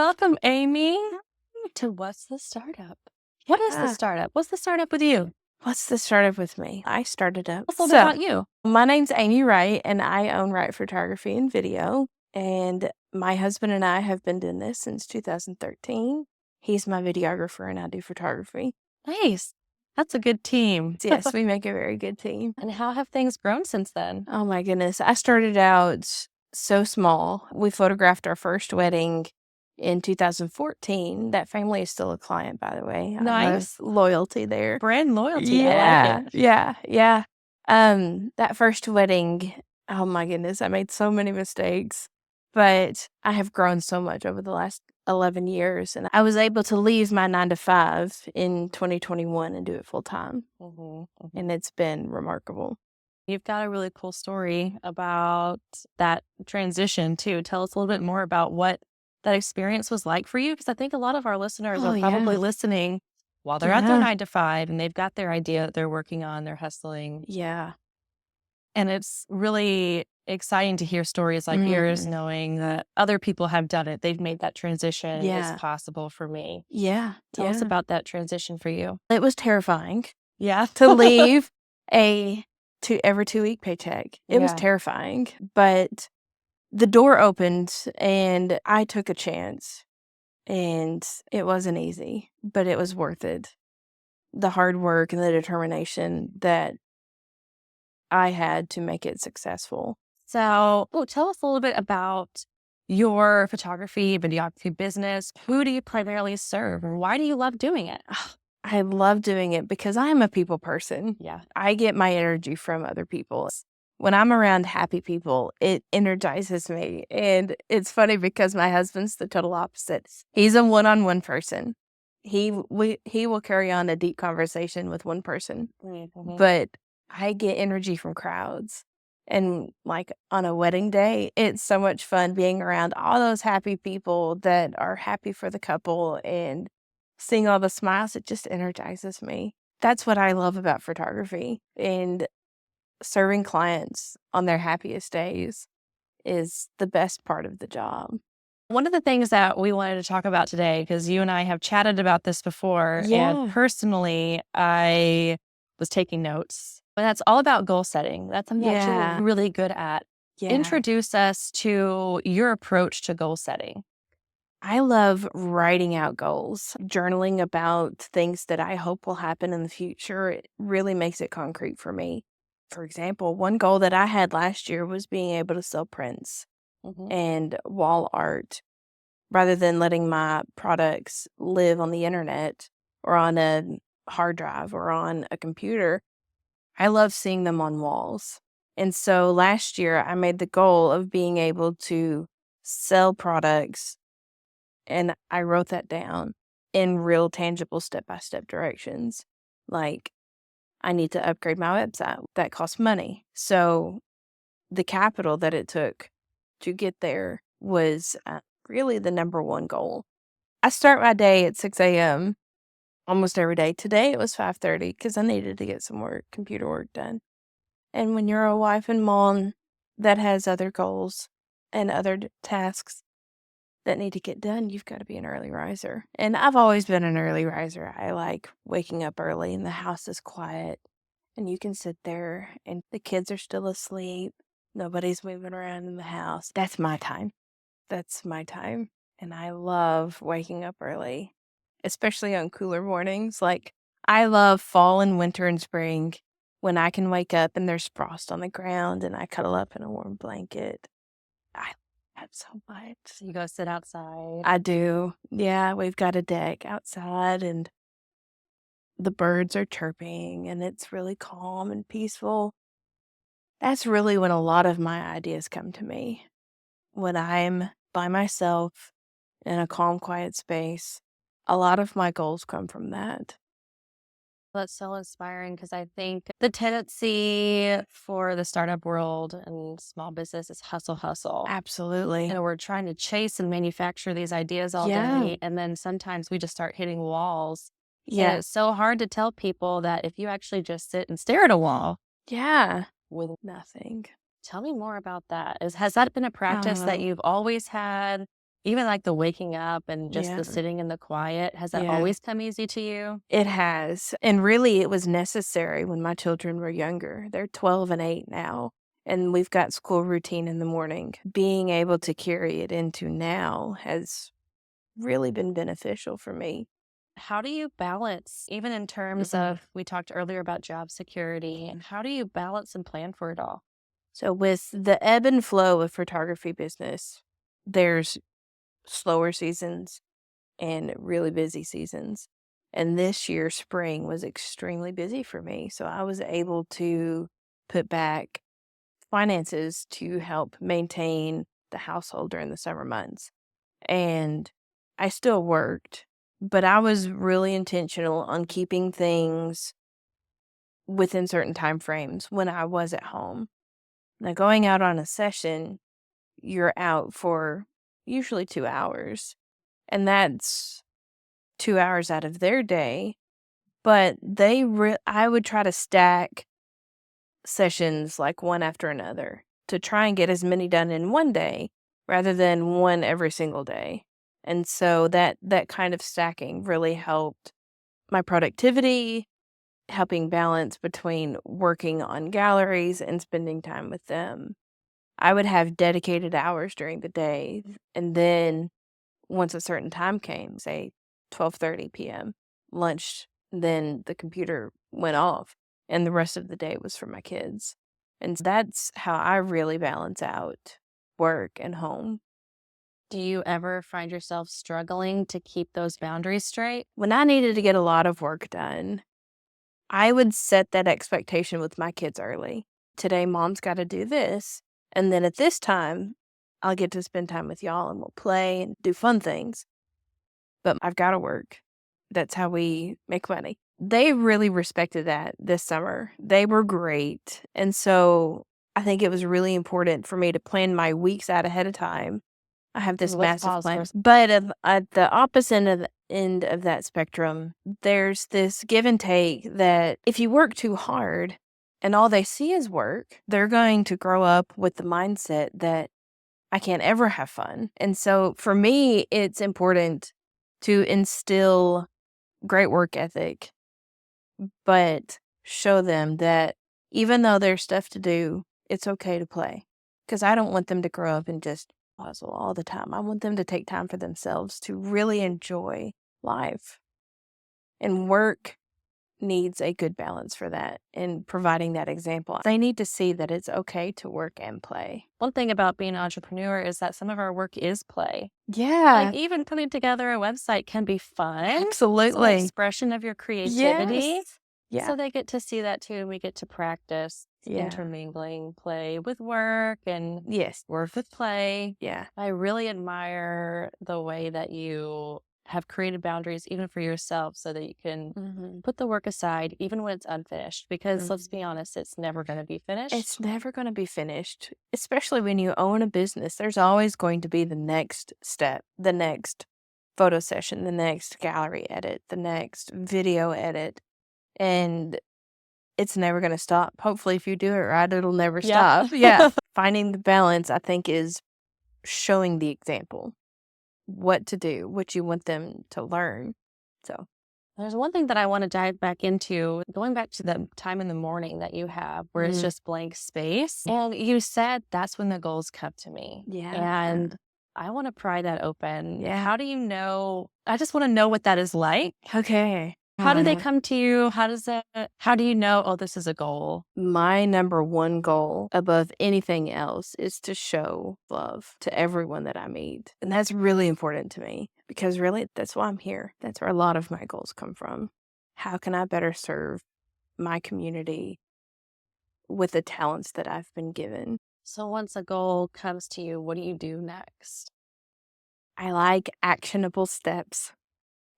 Welcome, Amy, to What's the Startup? What is the startup? What's the startup with you? What's the startup with me? I started up. What's a little bit about you? My name's Amy Wright, and I own Wright Photography and Video. And my husband and I have been doing this since 2013. He's my videographer, and I do photography. Nice. That's a good team. Yes, we make a very good team. And how have things grown since then? Oh my goodness. I started out so small. We photographed our first wedding in 2014. That family is still a client, by the way. Nice. Loyalty there. Brand loyalty. Yeah. I like it. Yeah. That first wedding, oh my goodness, I made so many mistakes, but I have grown so much over the last 11 years, and I was able to leave my 9-to-5 in 2021 and do it full time. And it's been remarkable. You've got a really cool story about that transition too. Tell us a little bit more about what that experience was like for you, because I think a lot of our listeners are probably listening while they're at their 9-to-5 and they've got their idea that they're working on, they're hustling. Yeah. And it's really exciting to hear stories like yours, knowing that other people have done it. They've made that transition. It's possible for me. Yeah. Tell us about that transition for you. It was terrifying. Yeah. To leave every 2-week paycheck. It was terrifying, but the door opened and I took a chance, and it wasn't easy, but it was worth it. The hard work and the determination that I had to make it successful. So, tell us a little bit about your photography, videography business. Who do you primarily serve, and why do you love doing it? I love doing it because I am a people person. Yeah. I get my energy from other people. When I'm around happy people, it energizes me. And it's funny because my husband's the total opposite. He's a one-on-one person. He will carry on a deep conversation with one person, but I get energy from crowds. And like on a wedding day, it's so much fun being around all those happy people that are happy for the couple and seeing all the smiles. It just energizes me. That's what I love about photography, and serving clients on their happiest days is the best part of the job. One of the things that we wanted to talk about today, because you and I have chatted about this before, and personally, I was taking notes, but that's all about goal setting. That's something that you're really good at. Introduce us to your approach to goal setting. I love writing out goals, journaling about things that I hope will happen in the future. It really makes it concrete for me. For example, one goal that I had last year was being able to sell prints and wall art rather than letting my products live on the internet or on a hard drive or on a computer. I love seeing them on walls. And so last year I made the goal of being able to sell products, and I wrote that down in real tangible step-by-step directions. Like, I need to upgrade my website. That costs money. So the capital that it took to get there was really the number one goal. I start my day at 6 a.m. almost every day. Today it was 5:30 because I needed to get some more computer work done. And when you're a wife and mom that has other goals and other tasks that need to get done, you've got to be an early riser. And I've always been an early riser. I like waking up early and the house is quiet and you can sit there and the kids are still asleep. Nobody's moving around in the house. That's my time. That's my time. And I love waking up early, especially on cooler mornings. Like, I love fall and winter and spring when I can wake up and there's frost on the ground and I cuddle up in a warm blanket. I love that so much. So you go sit outside. I do. Yeah, we've got a deck outside and the birds are chirping and it's really calm and peaceful. That's really when a lot of my ideas come to me. When I'm by myself in a calm, quiet space, a lot of my goals come from that. That's so inspiring, because I think the tendency for the startup world and small business is hustle. Absolutely. And we're trying to chase and manufacture these ideas all day. And then sometimes we just start hitting walls. Yeah. And it's so hard to tell people that if you actually just sit and stare at a wall. Yeah. With nothing. Tell me more about that. Has that been a practice that you've always had? Even like the waking up and just Yeah. the sitting in the quiet, has that Yeah. always come easy to you? It has. And really, it was necessary when my children were younger. They're 12 and 8 now, and we've got school routine in the morning. Being able to carry it into now has really been beneficial for me. How do you balance, even in terms of, we talked earlier about job security, how do you balance and plan for it all? So, with the ebb and flow of photography business, there's slower seasons and really busy seasons. And this year, spring was extremely busy for me. So, I was able to put back finances to help maintain the household during the summer months. And I still worked, but I was really intentional on keeping things within certain time frames when I was at home. Now, going out on a session, you're out for usually 2 hours, and that's 2 hours out of their day, but I would try to stack sessions, like, one after another to try and get as many done in one day rather than one every single day, and so that kind of stacking really helped my productivity, helping balance between working on galleries and spending time with them. I would have dedicated hours during the day, and then once a certain time came, say 12:30 p.m., lunch, then the computer went off, and the rest of the day was for my kids. And that's how I really balance out work and home. Do you ever find yourself struggling to keep those boundaries straight? When I needed to get a lot of work done, I would set that expectation with my kids early. Today, mom's got to do this. And then at this time, I'll get to spend time with y'all and we'll play and do fun things. But I've got to work. That's how we make money. They really respected that this summer. They were great. And so I think it was really important for me to plan my weeks out ahead of time. I have this massive plan. But at the opposite end of that spectrum, there's this give and take that if you work too hard and all they see is work, they're going to grow up with the mindset that I can't ever have fun. And so for me, it's important to instill great work ethic, but show them that even though there's stuff to do, it's okay to play. Because I don't want them to grow up and just hustle all the time. I want them to take time for themselves to really enjoy life. And work needs a good balance for that and providing that example. They need to see that it's okay to work and play. One thing about being an entrepreneur is that some of our work is play. Yeah. Like even putting together a website can be fun. Absolutely. It's an expression of your creativity. Yes. Yeah. So they get to see that too. We get to practice intermingling play with work and work with play. Yeah. I really admire the way that you have created boundaries even for yourself so that you can put the work aside even when it's unfinished, because let's be honest, it's never going to be finished. It's never going to be finished, especially when you own a business. There's always going to be the next step, the next photo session, the next gallery edit, the next video edit, and it's never going to stop. Hopefully, if you do it right, it'll never stop. Yeah. Finding the balance, I think, is showing the example. What to do, what you want them to learn. So there's one thing that I want to dive back into, going back to the time in the morning that you have where it's just blank space. And you said that's when the goals come to me. Yeah. And I want to pry that open. Yeah. How do you know? I just want to know what that is like. Okay. How do they come to you? How do you know, oh, this is a goal? My number one goal above anything else is to show love to everyone that I meet. And that's really important to me because really that's why I'm here. That's where a lot of my goals come from. How can I better serve my community with the talents that I've been given? So once a goal comes to you, what do you do next? I like actionable steps,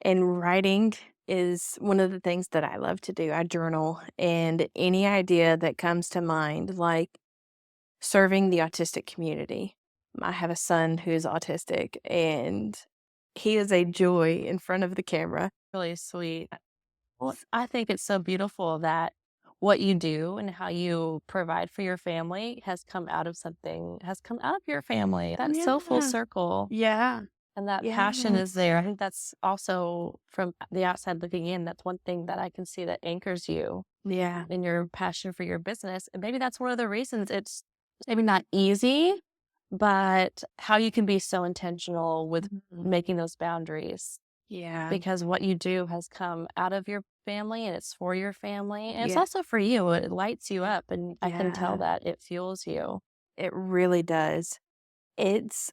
and writing is one of the things that I love to do. I journal, and any idea that comes to mind, like serving the autistic community. I have a son who's autistic, and he is a joy in front of the camera. Really sweet. Well, I think it's so beautiful that what you do and how you provide for your family has come out of your family. That's so full circle. Yeah. And that passion is there. I think that's also, from the outside looking in, that's one thing that I can see that anchors you. Yeah. In your passion for your business. And maybe that's one of the reasons it's maybe not easy, but how you can be so intentional with making those boundaries. Yeah. Because what you do has come out of your family and it's for your family. And it's also for you. It lights you up. And I can tell that it fuels you. It really does. It's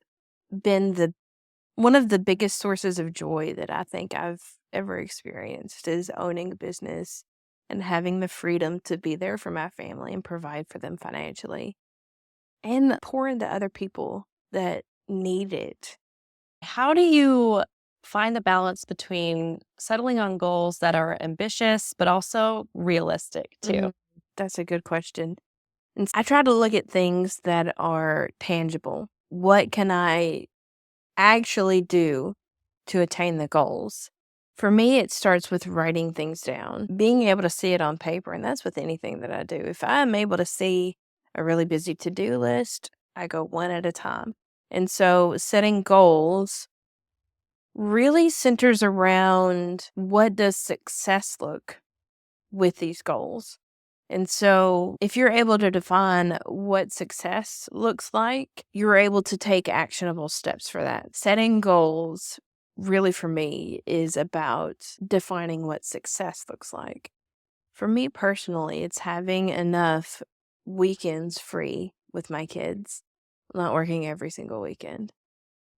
been one of the biggest sources of joy that I think I've ever experienced is owning a business and having the freedom to be there for my family and provide for them financially and pour into other people that need it. How do you find the balance between settling on goals that are ambitious but also realistic too? That's a good question. And I try to look at things that are tangible. What can I actually do to attain the goals? For me, it starts with writing things down, being able to see it on paper. And that's with anything that I do. If I'm able to see a really busy to-do list, I go one at a time. And so setting goals really centers around what does success look with these goals. And so if you're able to define what success looks like, you're able to take actionable steps for that. Setting goals really for me is about defining what success looks like. For me personally, it's having enough weekends free with my kids, not working every single weekend.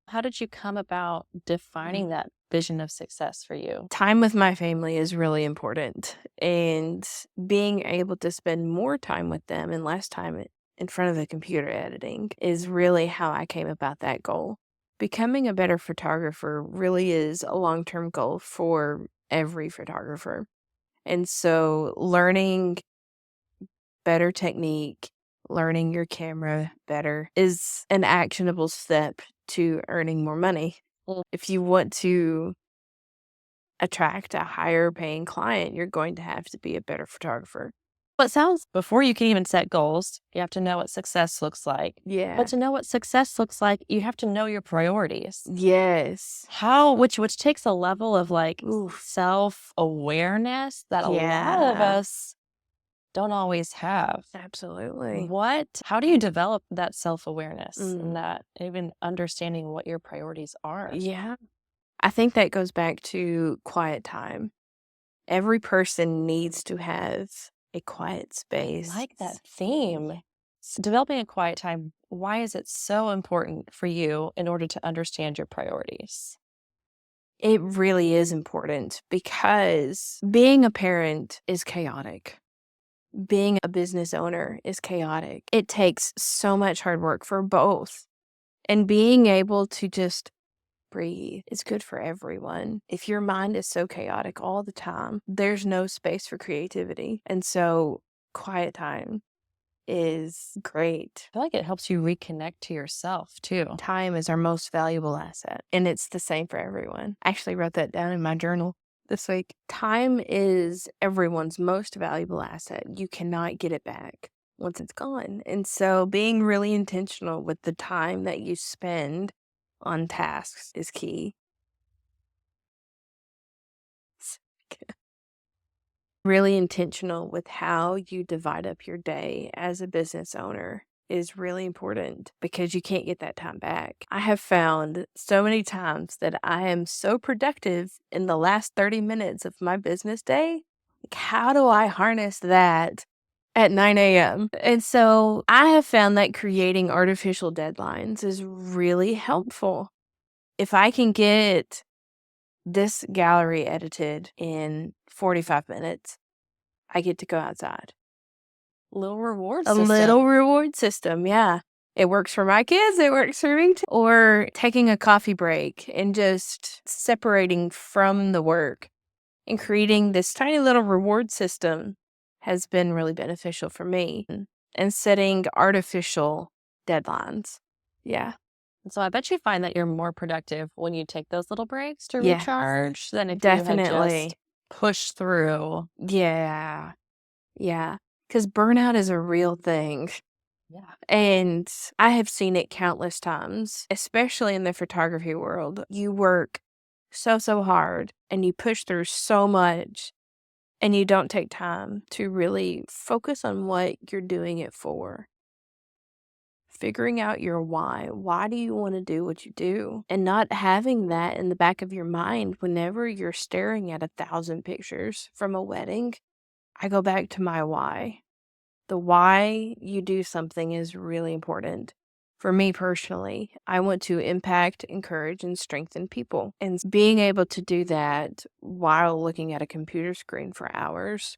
How did you come about defining that vision of success for you? Time with my family is really important, and being able to spend more time with them and less time in front of the computer editing is really how I came about that goal. Becoming a better photographer really is a long-term goal for every photographer. And so learning better technique, learning your camera better is an actionable step to earning more money. If you want to attract a higher paying client, you're going to have to be a better photographer. Well, it sounds, before you can even set goals, you have to know what success looks like. Yeah. But to know what success looks like, you have to know your priorities. Yes. Which takes a level of self-awareness that a lot of us don't always have. Absolutely. How do you develop that self-awareness and that even understanding what your priorities are? Yeah. I think that goes back to quiet time. Every person needs to have a quiet space. I like that theme. Developing a quiet time, why is it so important for you in order to understand your priorities? It really is important because being a parent is chaotic. Being a business owner is chaotic. It takes so much hard work for both. And being able to just breathe is good for everyone. If your mind is so chaotic all the time, there's no space for creativity. And so quiet time is great. I feel like it helps you reconnect to yourself too. Time is our most valuable asset, and it's the same for everyone. I actually wrote that down in my journal this week. Time is everyone's most valuable asset. You cannot get it back once it's gone. And so being really intentional with the time that you spend on tasks is key. Really intentional with how you divide up your day as a business owner is really important because you can't get that time back. I have found so many times that I am so productive in the last 30 minutes of my business day. How do I harness that at 9 a.m.? And so I have found that creating artificial deadlines is really helpful. If I can get this gallery edited in 45 minutes, I get to go outside. A little reward system, yeah. It works for my kids, it works for me too. Or taking a coffee break and just separating from the work and creating this tiny little reward system has been really beneficial for me. And setting artificial deadlines. Yeah. So I bet you find that you're more productive when you take those little breaks to recharge than if you had just pushed through. Yeah. Yeah. Because burnout is a real thing. Yeah. And I have seen it countless times, especially in the photography world. You work so hard and you push through so much and you don't take time to really focus on what you're doing it for. Figuring out your why. Why do you want to do what you do? And not having that in the back of your mind whenever you're staring at 1,000 pictures from a wedding. I go back to my why. The why you do something is really important. For me personally, I want to impact, encourage, and strengthen people. And being able to do that while looking at a computer screen for hours.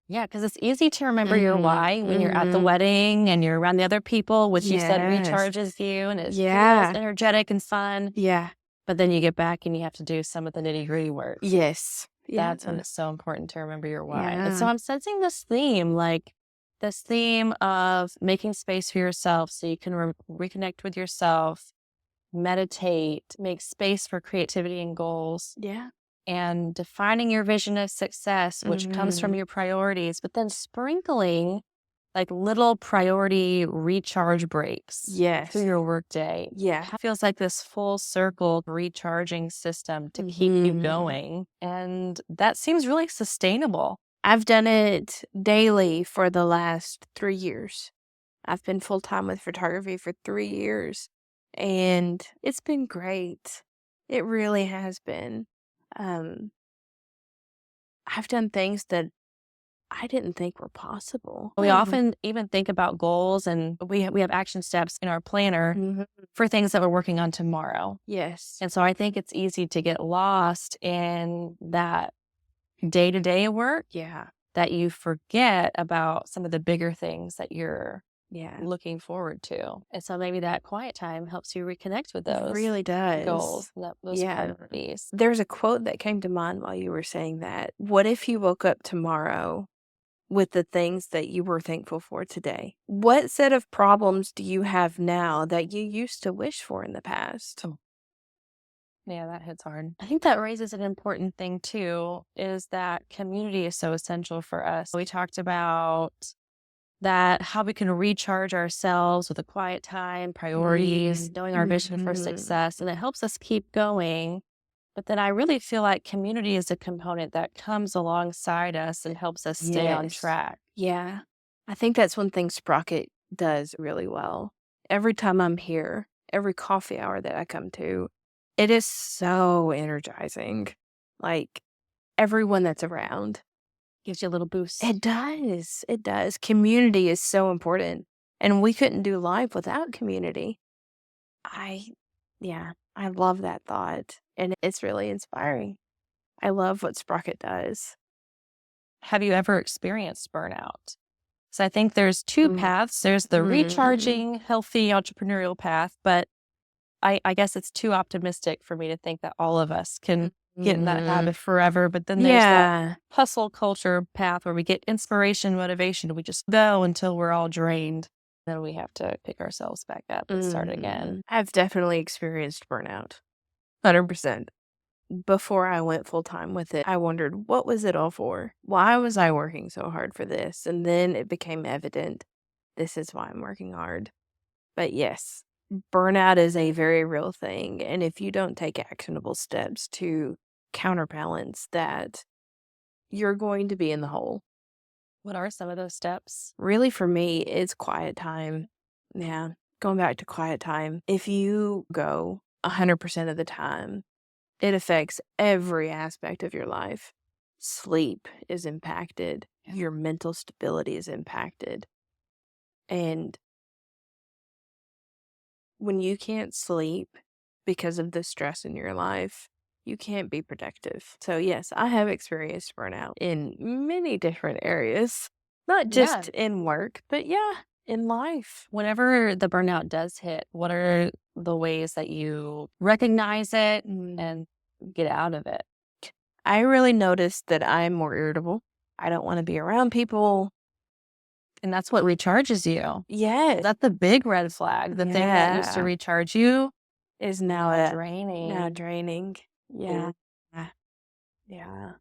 Yeah, because it's easy to remember your why when you're at the wedding and you're around the other people, which you said recharges you and it feels energetic and fun. Yeah. But then you get back and you have to do some of the nitty-gritty work. Yes. That's when it's so important to remember your why. Yeah. And so I'm sensing this theme, like this theme of making space for yourself so you can reconnect with yourself, meditate, make space for creativity and goals. Yeah. And defining your vision of success, which comes from your priorities, but then sprinkling like little priority recharge breaks through your workday. Yeah. It feels like this full circle recharging system to keep you going. And that seems really sustainable. I've done it daily for the last 3 years. I've been full-time with photography for 3 years, and it's been great. It really has been. I've done things that I didn't think were possible. We often even think about goals, and we have action steps in our planner for things that we're working on tomorrow. Yes. And so I think it's easy to get lost in that day-to-day work. Yeah. That you forget about some of the bigger things that you're looking forward to. And so maybe that quiet time helps you reconnect with those. It really does. Goals, those priorities. There's a quote that came to mind while you were saying that. What if you woke up tomorrow with the things that you were thankful for today? What set of problems do you have now that you used to wish for in the past? Yeah, that hits hard. I think that raises an important thing too, is that community is so essential for us. We talked about that, how we can recharge ourselves with a quiet time, priorities, knowing our vision for success, and it helps us keep going. But then I really feel like community is a component that comes alongside us and helps us stay on track. Yeah. I think that's one thing Sprocket does really well. Every time I'm here, every coffee hour that I come to, it is so energizing. Like, everyone that's around gives you a little boost. It does. It does. Community is so important. And we couldn't do life without community. I love that thought. And it's really inspiring. I love what Sprocket does. Have you ever experienced burnout? So I think there's two paths. There's the recharging, healthy entrepreneurial path, but I guess it's too optimistic for me to think that all of us can get in that habit forever. But then there's that hustle culture path where we get inspiration, motivation, and we just go until we're all drained. Then we have to pick ourselves back up and start again. I've definitely experienced burnout. 100%. Before I went full-time with it, I wondered, what was it all for? Why was I working so hard for this? And then it became evident, this is why I'm working hard. But yes, burnout is a very real thing. And if you don't take actionable steps to counterbalance that, you're going to be in the hole. What are some of those steps? Really, for me, it's quiet time. Yeah, going back to quiet time. If you go 100% of the time, it affects every aspect of your life. Sleep is impacted. Your mental stability is impacted. And when you can't sleep because of the stress in your life, you can't be productive. So yes, I have experienced burnout in many different areas, not just in work, but in life. Whenever the burnout does hit, what are the ways that you recognize it and get out of it? I really noticed that I'm more irritable. I don't want to be around people. And that's what recharges you. Yes. That's the big red flag. The thing that used to recharge you is now draining. Now draining. Yeah. Yeah.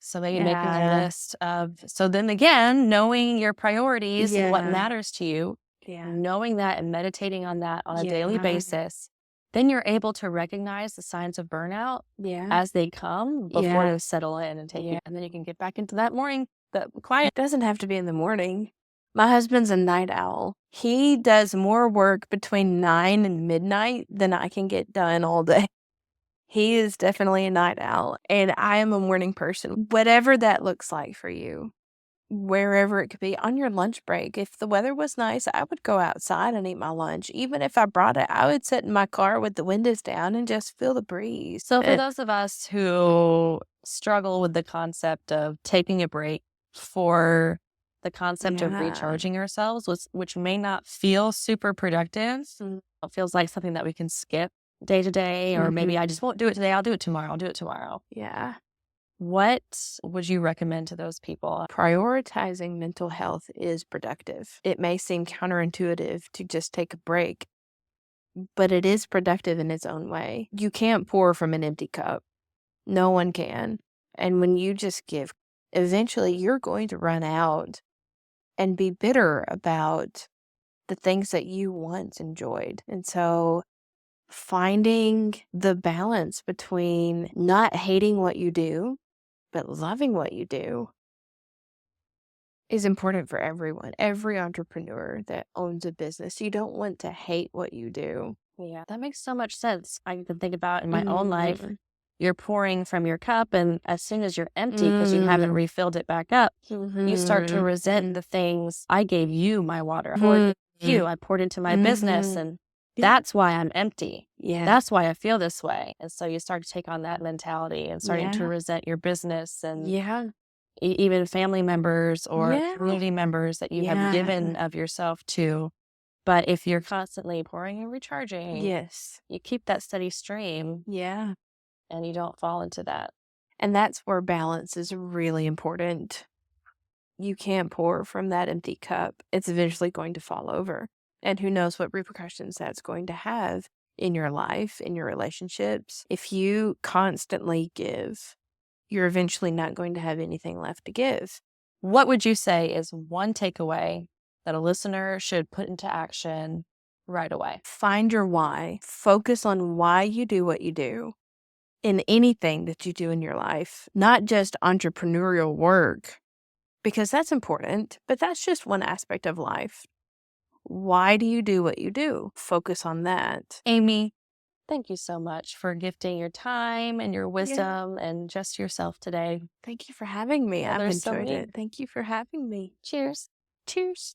So maybe making a list of, so then again, knowing your priorities and what matters to you, knowing that and meditating on that on a daily basis, then you're able to recognize the signs of burnout as they come before they settle in and take you. And then you can get back into that morning, the quiet. It doesn't have to be in the morning. My husband's a night owl. He does more work between 9 and midnight than I can get done all day. He is definitely a night owl, and I am a morning person. Whatever that looks like for you, wherever it could be, on your lunch break. If the weather was nice, I would go outside and eat my lunch. Even if I brought it, I would sit in my car with the windows down and just feel the breeze. So for those of us who struggle with the concept of taking a break, for the concept of recharging ourselves, which may not feel super productive, it feels like something that we can skip day to day, or maybe I just won't do it today, I'll do it tomorrow, I'll do it tomorrow. Yeah. What would you recommend to those people? Prioritizing mental health is productive. It may seem counterintuitive to just take a break, but it is productive in its own way. You can't pour from an empty cup. No one can. And when you just give, eventually you're going to run out and be bitter about the things that you once enjoyed. And so finding the balance between not hating what you do, but loving what you do is important for everyone. Every entrepreneur that owns a business, you don't want to hate what you do. Yeah, that makes so much sense. I can think about in my own life, you're pouring from your cup, and as soon as you're empty because you haven't refilled it back up, you start to resent the things. I gave you my water. I poured into you. I poured into my business, and that's why I'm empty. Yeah. That's why I feel this way. And so you start to take on that mentality and starting to resent your business and even family members or community members that you have given of yourself to. But if you're constantly pouring and recharging, you keep that steady stream. Yeah. And you don't fall into that. And that's where balance is really important. You can't pour from that empty cup. It's eventually going to fall over. And who knows what repercussions that's going to have in your life, in your relationships. If you constantly give, you're eventually not going to have anything left to give. What would you say is one takeaway that a listener should put into action right away? Find your why. Focus on why you do what you do in anything that you do in your life, not just entrepreneurial work, because that's important, but that's just one aspect of life. Why do you do what you do? Focus on that. Amy, thank you so much for gifting your time and your wisdom and just yourself today. Thank you for having me. I've enjoyed it. Thank you for having me. Cheers. Cheers.